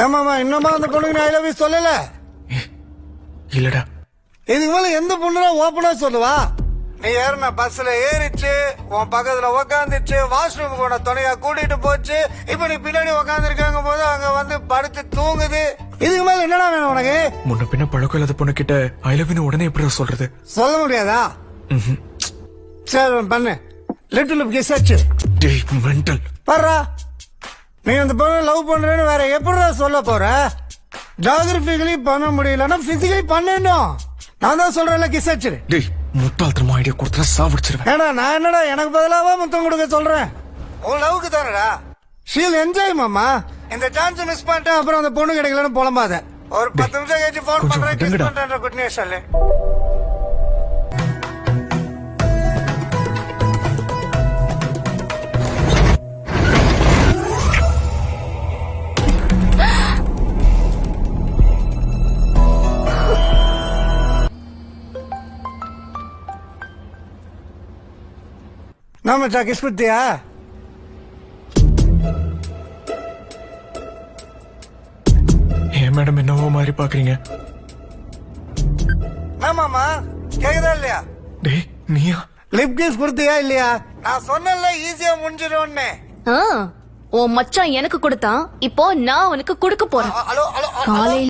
ஏமாமா இன்னமா அந்த பொண்ணுக்கு ஐ லவ் யூ சொல்லல? இல்லடா. இதுக்கு மேல எந்த பொண்ணுனா ஓப்பனா சொல்லுவா? நீ ஏறின பஸ்ல ஏறிச்சு, உன் பக்கத்துல உக்காந்துச்சு, வாஷ்ரூம் கூட துணையா கூட்டிட்டு போச்சு, இப்ப நீ பின்னாடி உக்காந்துருக்காங்க போது அங்க வந்து படுத்து தூங்குது. இதுக்கு மேல என்னடா வேணும் உனக்கு? முன்ன பின்ன பழக்கம் இல்லாத பொண்ணு கிட்ட ஐ லவ் யூ உடனே எப்படி சொல்றது? சொல்ல முடியாதா? சரி பண்ணு. லிட்டில் கிஸ் ஆச்சு. டேய் மெண்டல். பாரா, நீ அந்த பொண்ணு லவ் பண்றேன்னு வேற எப்படிடா சொல்ல போற? ஜியோகிராபிக்கலி பண்ண முடியலன்னா பிசிக்கலி பண்ணணும். நான் தான் சொல்றேன்ல கிஸ் ஆச்சு. டேய் முட்டாள்தனமா ஐடியா கொடுத்தா சாவடிச்சிருவேன். ஏடா நான் என்னடா எனக்கு பதிலாவா முத்தம் கொடுக்க சொல்றேன்? உன் லவ்க்கு தானடா. ஷீல் என்ஜாய் மாமா. இந்த சான்ஸ் மிஸ் பண்ணிட்டேன், அப்புறம் அந்த பொண்ணு கிடைக்கலன்னு புலம்பாத. ஒரு 10 நிமிஷம் கழிச்சு போன் பண்றேன், கிஸ் பண்றேன், குட் நியூஸ் சொல்லு. நாமச்சா கிஸ் பத்தியா? ஏன் மேடம் என்னவோ மாதிரி பாக்குறீங்க? ஆமாமா கேக்குதா இல்லையா? டேய் நீயா? லிப் கிஸ் கொடுத்தியா இல்லையா? நான் சொன்னல ஈஸியா முடிஞ்சிடும்னு. உன் மச்சான் எனக்கு கொடுத்தான், இப்போ நான் அவனுக்கு கொடுக்க போறேன். ஹலோ ஹலோ காலையில